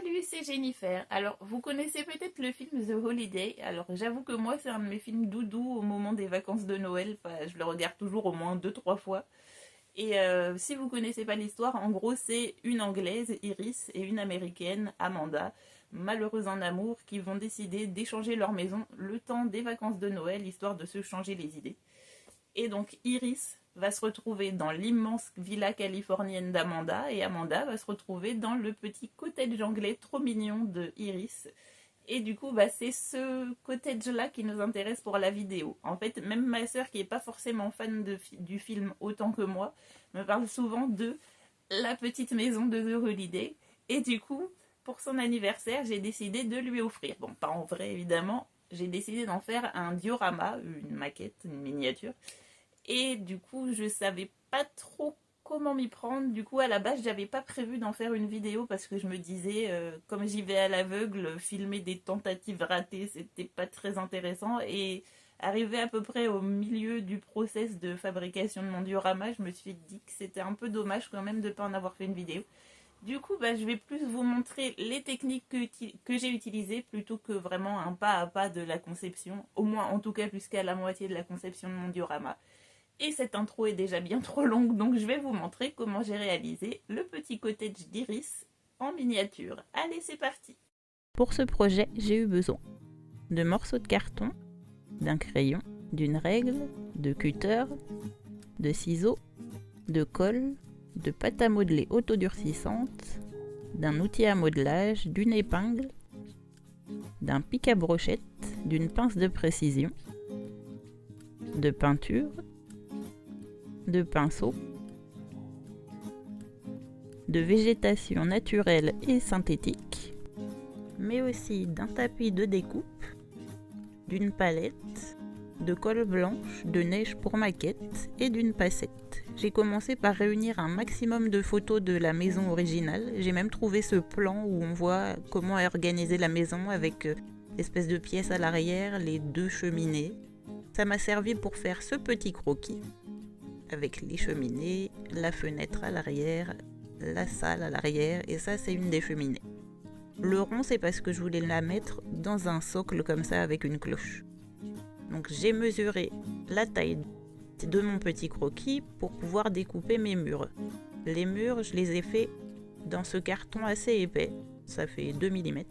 Salut, c'est Jennifer. Alors, vous connaissez peut-être le film The Holiday. Alors, j'avoue que moi, c'est un de mes films doudou au moment des vacances de Noël. Enfin, je le regarde toujours au moins deux, trois fois. Et si vous connaissez pas l'histoire, en gros, c'est une Anglaise, Iris, et une Américaine, Amanda, malheureuses en amour, qui vont décider d'échanger leur maison le temps des vacances de Noël, histoire de se changer les idées. Et donc Iris va se retrouver dans l'immense villa californienne d'Amanda et Amanda va se retrouver dans le petit cottage anglais trop mignon de Iris. Et du coup, c'est ce cottage-là qui nous intéresse pour la vidéo. En fait, même ma sœur, qui n'est pas forcément fan du film autant que moi, me parle souvent de la petite maison de The Holiday. Et du coup, pour son anniversaire, j'ai décidé de lui offrir. Bon, pas en vrai, évidemment. J'ai décidé d'en faire un diorama, une maquette, une miniature. Et du coup, je savais pas trop comment m'y prendre. Du coup, à la base, j'avais pas prévu d'en faire une vidéo parce que je me disais, comme j'y vais à l'aveugle, filmer des tentatives ratées, c'était pas très intéressant. Et arrivé à peu près au milieu du process de fabrication de mon diorama, je me suis dit que c'était un peu dommage quand même de pas en avoir fait une vidéo. Du coup, je vais plus vous montrer les techniques que j'ai utilisées plutôt que vraiment un pas à pas de la conception, au moins en tout cas jusqu'à la moitié de la conception de mon diorama. Et cette intro est déjà bien trop longue, donc je vais vous montrer comment j'ai réalisé le petit cottage d'Iris en miniature. Allez, c'est parti! Pour ce projet, j'ai eu besoin de morceaux de carton, d'un crayon, d'une règle, de cutter, de ciseaux, de colle, de pâte à modeler autodurcissante, d'un outil à modelage, d'une épingle, d'un pic à brochette, d'une pince de précision, de peinture, de pinceau, de végétation naturelle et synthétique, mais aussi d'un tapis de découpe, d'une palette, de colle blanche, de neige pour maquette et d'une passette. J'ai commencé par réunir un maximum de photos de la maison originale. J'ai même trouvé ce plan où on voit comment est organisée la maison avec l'espèce de pièce à l'arrière, les deux cheminées. Ça m'a servi pour faire ce petit croquis avec les cheminées, la fenêtre à l'arrière, la salle à l'arrière, et ça c'est une des cheminées. Le rond c'est parce que je voulais la mettre dans un socle comme ça avec une cloche. Donc j'ai mesuré la taille de mon petit croquis pour pouvoir découper mes murs. Les murs je les ai faits dans ce carton assez épais, ça fait 2 mm.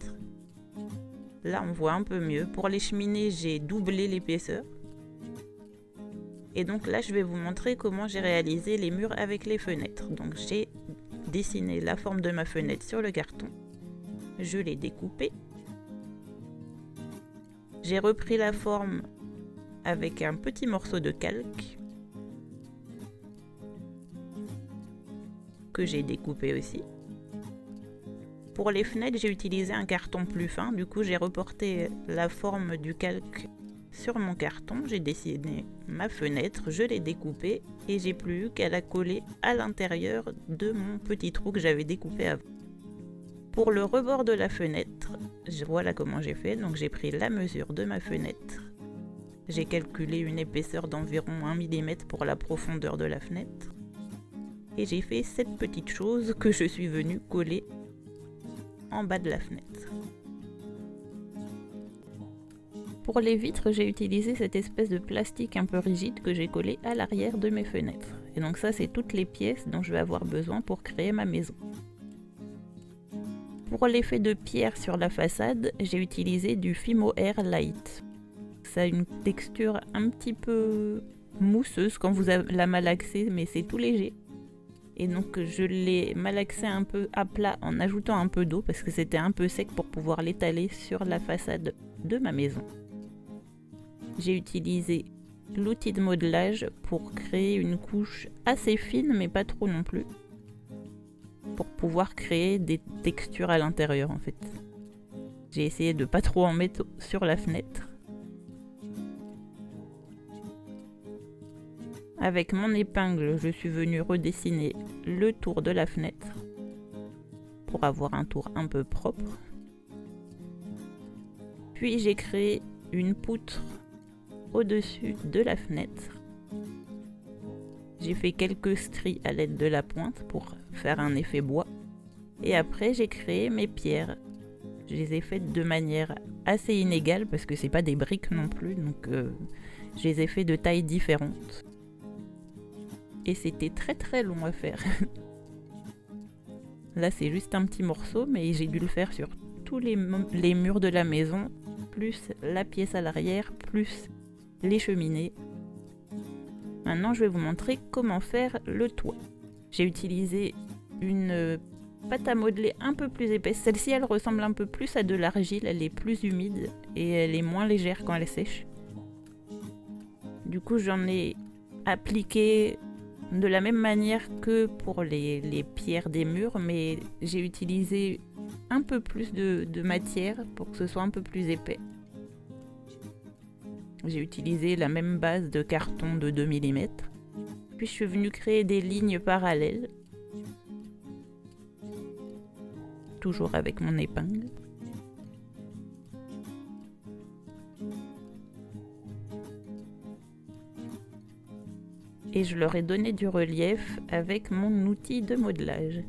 Là on voit un peu mieux. Pour les cheminées j'ai doublé l'épaisseur. Et donc là, je vais vous montrer comment j'ai réalisé les murs avec les fenêtres. Donc j'ai dessiné la forme de ma fenêtre sur le carton. Je l'ai découpée. J'ai repris la forme avec un petit morceau de calque que j'ai découpé aussi. Pour les fenêtres, j'ai utilisé un carton plus fin. Du coup, j'ai reporté la forme du calque sur mon carton, j'ai dessiné ma fenêtre, je l'ai découpée et j'ai plus eu qu'à la coller à l'intérieur de mon petit trou que j'avais découpé avant. Pour le rebord de la fenêtre, voilà comment j'ai fait. Donc j'ai pris la mesure de ma fenêtre. J'ai calculé une épaisseur d'environ 1 mm pour la profondeur de la fenêtre. Et j'ai fait cette petite chose que je suis venue coller en bas de la fenêtre. Pour les vitres, j'ai utilisé cette espèce de plastique un peu rigide que j'ai collé à l'arrière de mes fenêtres. Et donc ça, c'est toutes les pièces dont je vais avoir besoin pour créer ma maison. Pour l'effet de pierre sur la façade, j'ai utilisé du Fimo Air Light. Ça a une texture un petit peu mousseuse quand vous la malaxez, mais c'est tout léger. Et donc je l'ai malaxé un peu à plat en ajoutant un peu d'eau parce que c'était un peu sec pour pouvoir l'étaler sur la façade de ma maison. J'ai utilisé l'outil de modelage pour créer une couche assez fine mais pas trop non plus, pour pouvoir créer des textures à l'intérieur en fait. J'ai essayé de pas trop en mettre sur la fenêtre. Avec mon épingle, je suis venue redessiner le tour de la fenêtre pour avoir un tour un peu propre. Puis j'ai créé une poutre au-dessus de la fenêtre. J'ai fait quelques stries à l'aide de la pointe pour faire un effet bois. Et après j'ai créé mes pierres. Je les ai faites de manière assez inégale parce que c'est pas des briques non plus, donc je les ai fait de tailles différentes. Et c'était très long à faire. Là c'est juste un petit morceau, mais j'ai dû le faire sur tous les murs de la maison, plus la pièce à l'arrière, plus les cheminées. Maintenant je vais vous montrer comment faire le toit. J'ai utilisé une pâte à modeler un peu plus épaisse. Celle-ci elle ressemble un peu plus à de l'argile, elle est plus humide et elle est moins légère quand elle sèche. Du coup j'en ai appliqué de la même manière que pour les pierres des murs, mais j'ai utilisé un peu plus de matière pour que ce soit un peu plus épais. J'ai utilisé la même base de carton de 2 mm. Puis je suis venue créer des lignes parallèles. Toujours avec mon épingle. Et je leur ai donné du relief avec mon outil de modelage.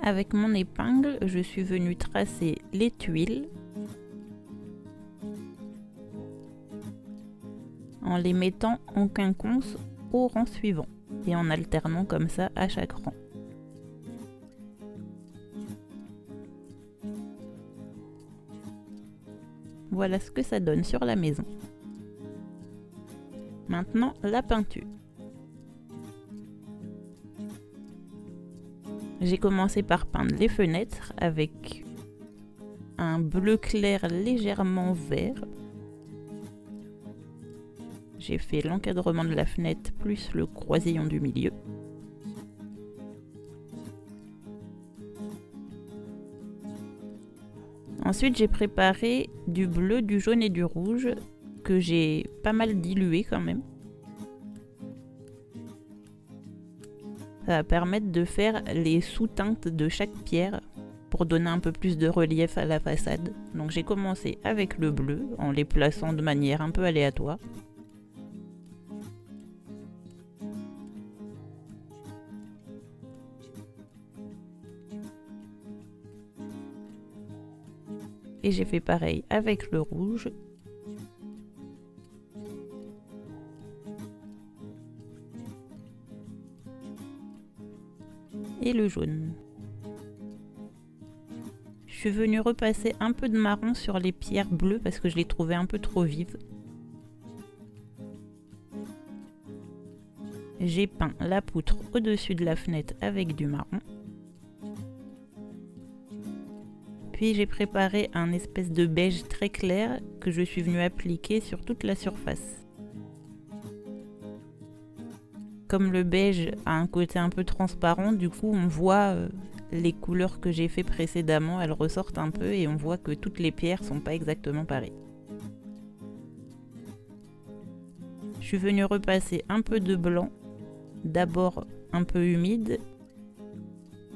Avec mon épingle, je suis venue tracer les tuiles en les mettant en quinconce au rang suivant et en alternant comme ça à chaque rang. Voilà ce que ça donne sur la maison. Maintenant, la peinture. J'ai commencé par peindre les fenêtres avec un bleu clair légèrement vert. J'ai fait l'encadrement de la fenêtre plus le croisillon du milieu. Ensuite, j'ai préparé du bleu, du jaune et du rouge que j'ai pas mal dilué quand même. Ça va permettre de faire les sous-teintes de chaque pierre pour donner un peu plus de relief à la façade. Donc j'ai commencé avec le bleu en les plaçant de manière un peu aléatoire. Et j'ai fait pareil avec le rouge. Et le jaune. Je suis venue repasser un peu de marron sur les pierres bleues parce que je les trouvais un peu trop vives. J'ai peint la poutre au-dessus de la fenêtre avec du marron. Puis j'ai préparé un espèce de beige très clair que je suis venue appliquer sur toute la surface. Comme le beige a un côté un peu transparent, du coup on voit les couleurs que j'ai fait précédemment, elles ressortent un peu et on voit que toutes les pierres sont pas exactement pareilles. Je suis venue repasser un peu de blanc, d'abord un peu humide,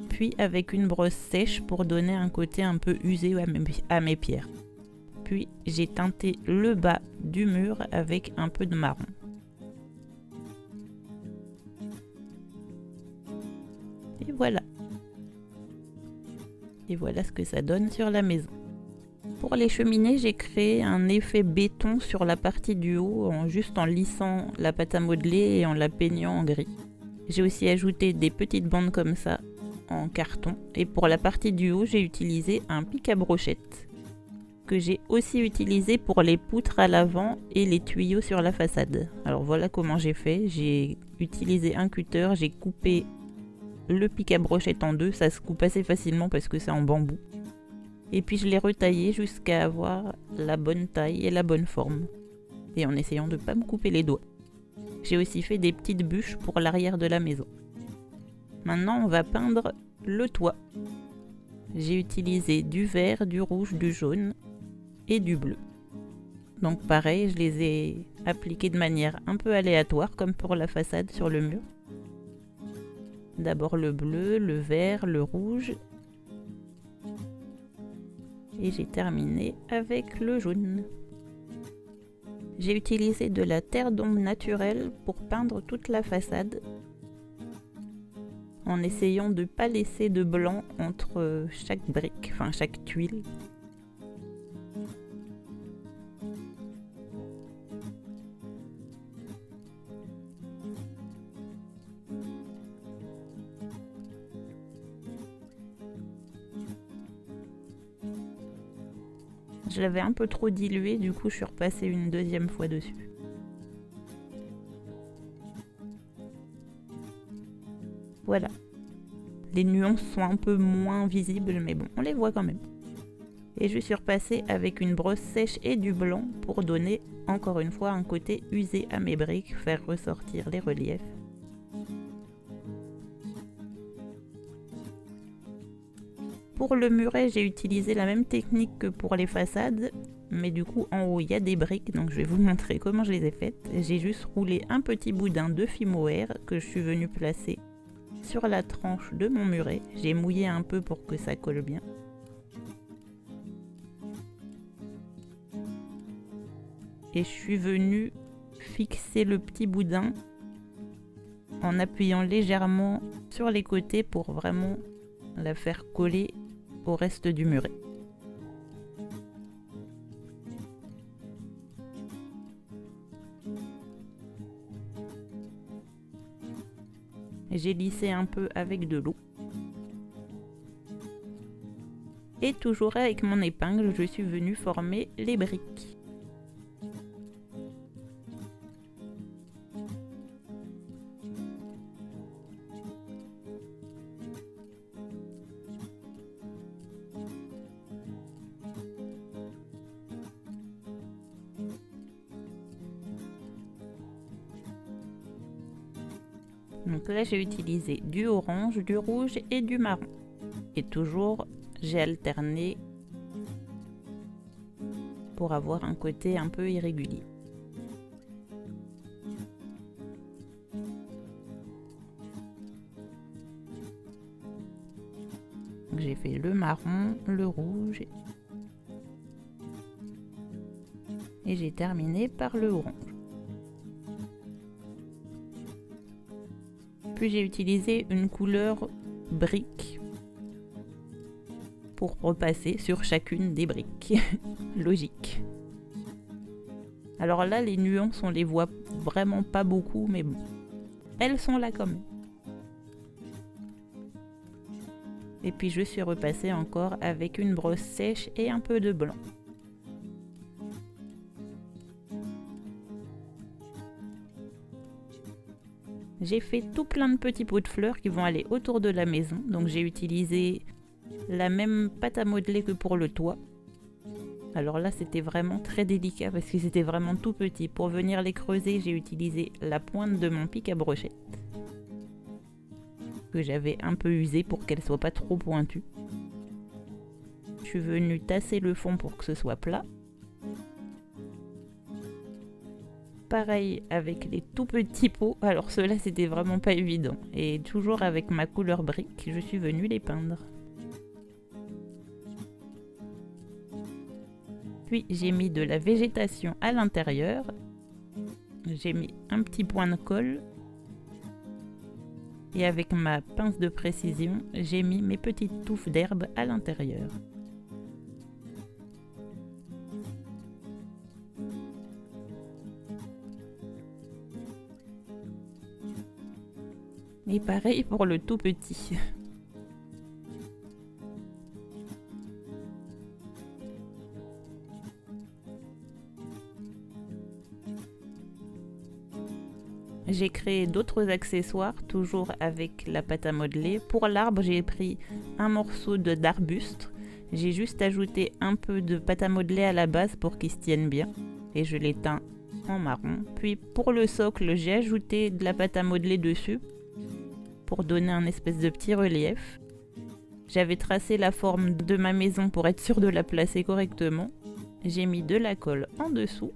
puis avec une brosse sèche pour donner un côté un peu usé à mes pierres. Puis j'ai teinté le bas du mur avec un peu de marron. Et voilà. Et voilà ce que ça donne sur la maison. Pour les cheminées, j'ai créé un effet béton sur la partie du haut, juste en lissant la pâte à modeler et en la peignant en gris. J'ai aussi ajouté des petites bandes comme ça en carton. Et pour la partie du haut, j'ai utilisé un pic à brochette que j'ai aussi utilisé pour les poutres à l'avant et les tuyaux sur la façade. Alors voilà comment j'ai fait. J'ai utilisé un cutter, j'ai coupé le pic à brochette en deux, ça se coupe assez facilement parce que c'est en bambou. Et puis je l'ai retaillé jusqu'à avoir la bonne taille et la bonne forme. Et en essayant de ne pas me couper les doigts. J'ai aussi fait des petites bûches pour l'arrière de la maison. Maintenant on va peindre le toit. J'ai utilisé du vert, du rouge, du jaune et du bleu. Donc pareil, je les ai appliqués de manière un peu aléatoire, comme pour la façade sur le mur. D'abord le bleu, le vert, le rouge. Et j'ai terminé avec le jaune. J'ai utilisé de la terre d'ombre naturelle pour peindre toute la façade, en essayant de ne pas laisser de blanc entre chaque brique, enfin chaque tuile. Je l'avais un peu trop dilué, du coup je suis repassée une deuxième fois dessus. Voilà. Les nuances sont un peu moins visibles, mais bon, on les voit quand même. Et je suis repassée avec une brosse sèche et du blanc pour donner encore une fois un côté usé à mes briques, faire ressortir les reliefs. Pour le muret, j'ai utilisé la même technique que pour les façades, mais du coup en haut il y a des briques, donc je vais vous montrer comment je les ai faites. J'ai juste roulé un petit boudin de fimohair que je suis venue placer sur la tranche de mon muret. J'ai mouillé un peu pour que ça colle bien. Et je suis venue fixer le petit boudin en appuyant légèrement sur les côtés pour vraiment la faire coller au reste du muret. J'ai lissé un peu avec de l'eau. Et toujours avec mon épingle, je suis venue former les briques. Donc là j'ai utilisé du orange, du rouge et du marron. Et toujours j'ai alterné pour avoir un côté un peu irrégulier. J'ai fait le marron, le rouge et j'ai terminé par le orange. Puis j'ai utilisé une couleur brique pour repasser sur chacune des briques. Logique. Alors là, les nuances, on les voit vraiment pas beaucoup, mais bon, elles sont là quand même. Et puis je suis repassée encore avec une brosse sèche et un peu de blanc. J'ai fait tout plein de petits pots de fleurs qui vont aller autour de la maison. Donc j'ai utilisé la même pâte à modeler que pour le toit. Alors là c'était vraiment très délicat parce que c'était vraiment tout petit. Pour venir les creuser, j'ai utilisé la pointe de mon pic à brochette, que j'avais un peu usé pour qu'elle soit pas trop pointue. Je suis venue tasser le fond pour que ce soit plat. Pareil avec les tout petits pots, alors ceux-là c'était vraiment pas évident. Et toujours avec ma couleur brique, je suis venue les peindre. Puis j'ai mis de la végétation à l'intérieur. J'ai mis un petit point de colle. Et avec ma pince de précision, j'ai mis mes petites touffes d'herbe à l'intérieur. Et pareil pour le tout petit. J'ai créé d'autres accessoires, toujours avec la pâte à modeler. Pour l'arbre, j'ai pris un morceau d'arbuste. J'ai juste ajouté un peu de pâte à modeler à la base pour qu'il se tienne bien. Et je l'ai teint en marron. Puis pour le socle, j'ai ajouté de la pâte à modeler dessus pour donner un espèce de petit relief. J'avais tracé la forme de ma maison pour être sûre de la placer correctement. j'ai mis de la colle en dessous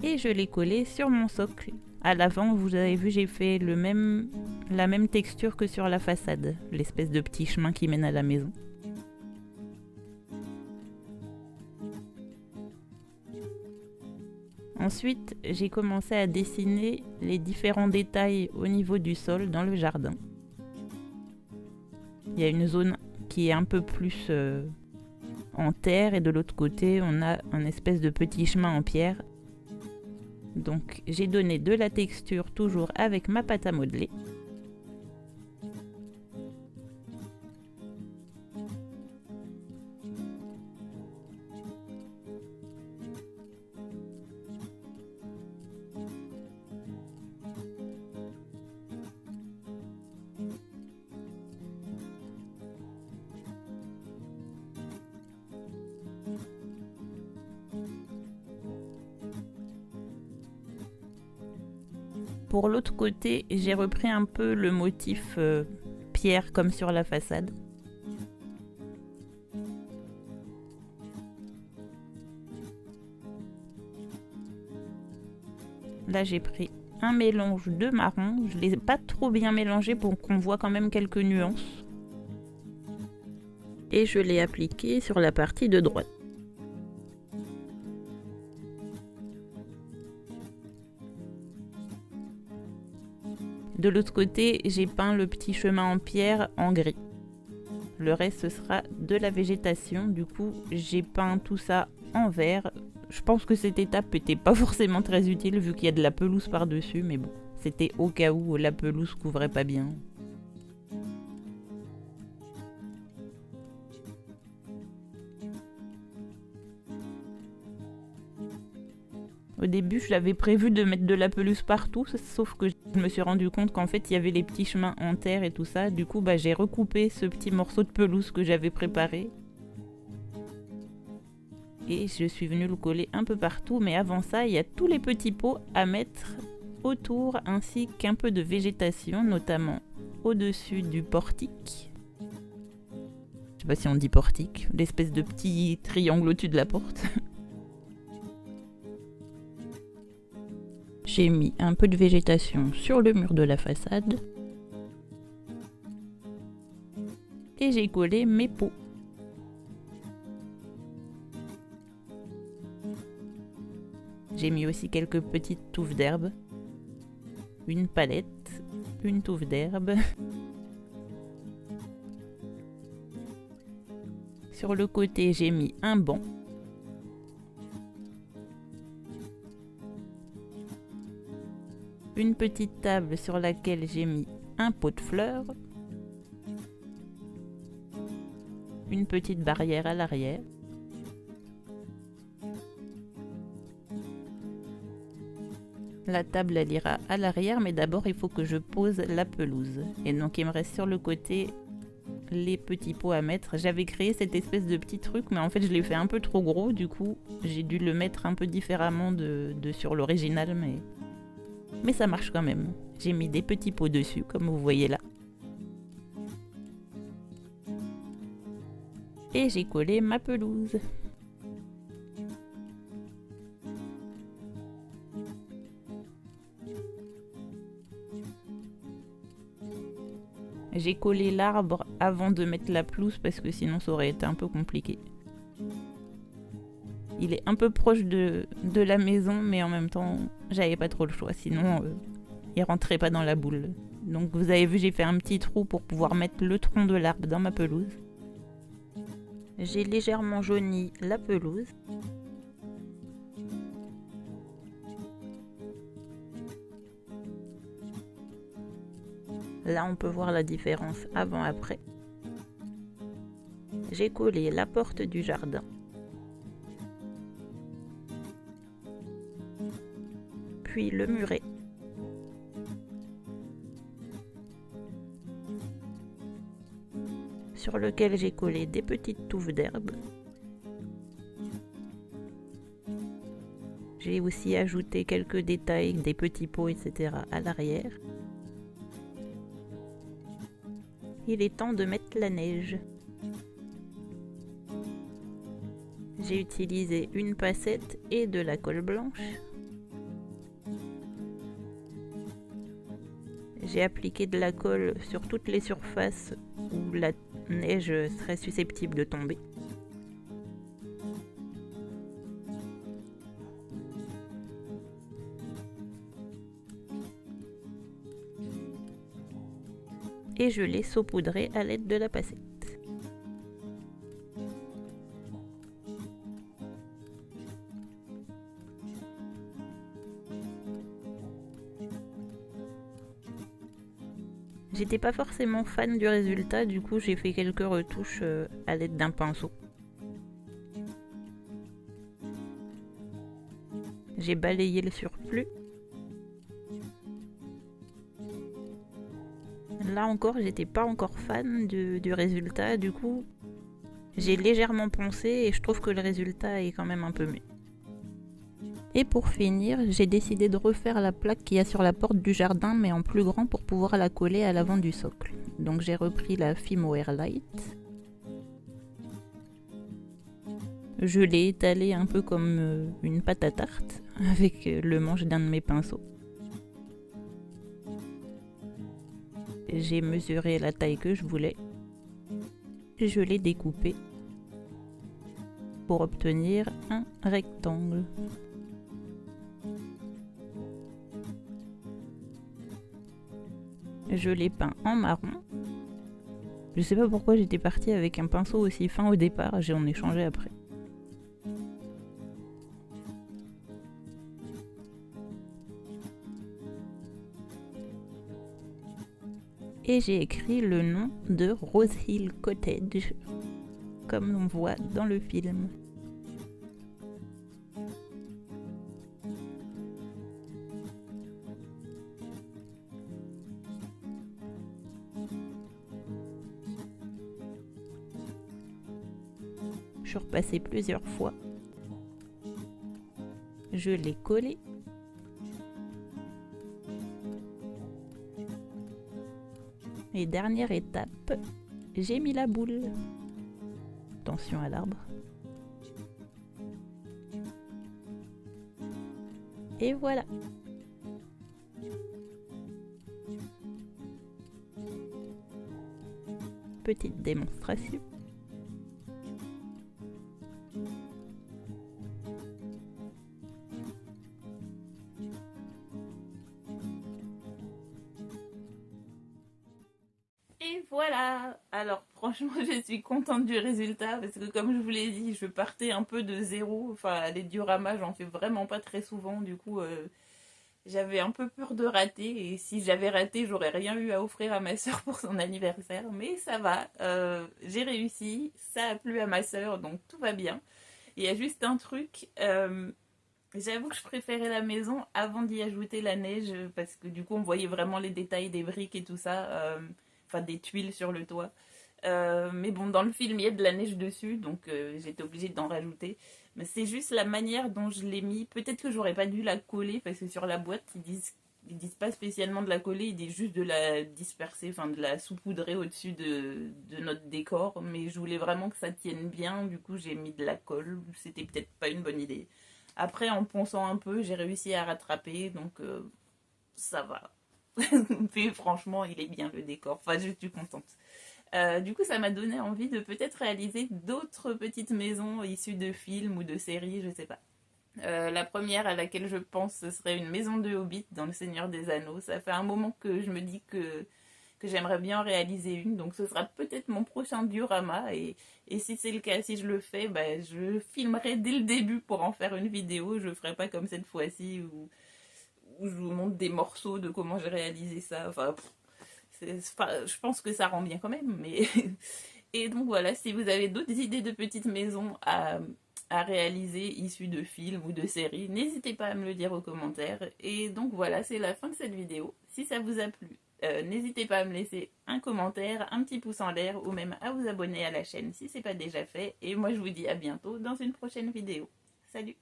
et je l'ai collé sur mon socle. À l'avant, vous avez vu, j'ai fait la même texture que sur la façade, l'espèce de petit chemin qui mène à la maison. Ensuite, j'ai commencé à dessiner les différents détails au niveau du sol dans le jardin. Il y a une zone qui est un peu plus en terre et de l'autre côté, on a un espèce de petit chemin en pierre. Donc j'ai donné de la texture toujours avec ma pâte à modeler. Pour l'autre côté, j'ai repris un peu le motif pierre comme sur la façade. Là, j'ai pris un mélange de marron. Je ne l'ai pas trop bien mélangé pour qu'on voit quand même quelques nuances. Et je l'ai appliqué sur la partie de droite. De l'autre côté, j'ai peint le petit chemin en pierre en gris. Le reste, ce sera de la végétation. Du coup, j'ai peint tout ça en vert. Je pense que cette étape n'était pas forcément très utile vu qu'il y a de la pelouse par-dessus. Mais bon, c'était au cas où la pelouse couvrait pas bien. Au début, je l'avais prévu de mettre de la pelouse partout, sauf que je me suis rendu compte qu'en fait, il y avait les petits chemins en terre et tout ça. Du coup, j'ai recoupé ce petit morceau de pelouse que j'avais préparé. Et je suis venue le coller un peu partout. Mais avant ça, il y a tous les petits pots à mettre autour, ainsi qu'un peu de végétation, notamment au-dessus du portique. Je sais pas si on dit portique, l'espèce de petit triangle au-dessus de la porte. J'ai mis un peu de végétation sur le mur de la façade. Et j'ai collé mes pots. J'ai mis aussi quelques petites touffes d'herbe. Une palette, une touffe d'herbe. Sur le côté, j'ai mis un banc. Une petite table sur laquelle j'ai mis un pot de fleurs, une petite barrière à l'arrière, la table elle ira à l'arrière, mais d'abord il faut que je pose la pelouse. Et donc il me reste sur le côté les petits pots à mettre. J'avais créé cette espèce de petit truc, mais en fait je l'ai fait un peu trop gros, du coup j'ai dû le mettre un peu différemment de sur l'original, mais ça marche quand même. J'ai mis des petits pots dessus, comme vous voyez là. Et j'ai collé ma pelouse. J'ai collé l'arbre avant de mettre la pelouse parce que sinon ça aurait été un peu compliqué. Il est un peu proche de la maison, mais en même temps, j'avais pas trop le choix, sinon il rentrait pas dans la boule. Donc vous avez vu, j'ai fait un petit trou pour pouvoir mettre le tronc de l'arbre dans ma pelouse. J'ai légèrement jauni la pelouse. Là, on peut voir la différence avant-après. J'ai collé la porte du jardin. Puis le muret. Sur lequel j'ai collé des petites touffes d'herbe. J'ai aussi ajouté quelques détails, des petits pots, etc. à l'arrière. Il est temps de mettre la neige. J'ai utilisé une passette et de la colle blanche. J'ai appliqué de la colle sur toutes les surfaces où la neige serait susceptible de tomber. Et je l'ai saupoudré à l'aide de la passette. J'étais pas forcément fan du résultat, du coup j'ai fait quelques retouches à l'aide d'un pinceau. J'ai balayé le surplus. Là encore, j'étais pas encore fan du résultat, du coup j'ai légèrement poncé et je trouve que le résultat est quand même un peu mieux. Et pour finir, j'ai décidé de refaire la plaque qu'il y a sur la porte du jardin, mais en plus grand pour pouvoir la coller à l'avant du socle. Donc j'ai repris la Fimo Airlight. Je l'ai étalée un peu comme une pâte à tarte, avec le manche d'un de mes pinceaux. J'ai mesuré la taille que je voulais. Je l'ai découpée pour obtenir un rectangle. Je l'ai peint en marron. Je sais pas pourquoi j'étais partie avec un pinceau aussi fin au départ, j'en ai changé après. Et j'ai écrit le nom de Rose Hill Cottage, comme on voit dans le film. Je suis repassée plusieurs fois. Je l'ai collé. Et dernière étape, j'ai mis la boule. Attention à l'arbre. Et voilà. Petite démonstration. Et voilà. Alors franchement je suis contente du résultat parce que comme je vous l'ai dit, je partais un peu de zéro. Enfin les dioramas j'en fais vraiment pas très souvent, du coup j'avais un peu peur de rater. Et si j'avais raté j'aurais rien eu à offrir à ma soeur pour son anniversaire. Mais ça va, j'ai réussi, ça a plu à ma soeur donc tout va bien. Il y a juste un truc, j'avoue que je préférais la maison avant d'y ajouter la neige parce que du coup on voyait vraiment les détails des briques et tout ça, enfin des tuiles sur le toit. Mais bon, dans le film il y a de la neige dessus donc j'étais obligée d'en rajouter. Mais c'est juste la manière dont je l'ai mis. Peut-être que j'aurais pas dû la coller parce que sur la boîte ils disent pas spécialement de la coller, ils disent juste de la disperser, enfin de la saupoudrer au-dessus de notre décor. Mais je voulais vraiment que ça tienne bien, du coup j'ai mis de la colle. C'était peut-être pas une bonne idée. Après, en ponçant un peu, j'ai réussi à rattraper, donc ça va. Puis franchement, il est bien le décor. Enfin, je suis contente. Du coup, ça m'a donné envie de peut-être réaliser d'autres petites maisons issues de films ou de séries, je sais pas. La première à laquelle je pense, ce serait une maison de Hobbit dans Le Seigneur des Anneaux. Ça fait un moment que je me dis que j'aimerais bien en réaliser une, donc ce sera peut-être mon prochain diorama. Et si c'est le cas, si je le fais, bah, je filmerai dès le début pour en faire une vidéo. Je ferai pas comme cette fois-ci où je vous montre des morceaux de comment j'ai réalisé ça. Enfin, je pense que ça rend bien quand même, mais et donc voilà, si vous avez d'autres idées de petites maisons à réaliser issues de films ou de séries, n'hésitez pas à me le dire aux commentaires. Et donc voilà, c'est la fin de cette vidéo. Si ça vous a plu, n'hésitez pas à me laisser un commentaire, un petit pouce en l'air ou même à vous abonner à la chaîne si c'est pas déjà fait. Et moi je vous dis à bientôt dans une prochaine vidéo. Salut!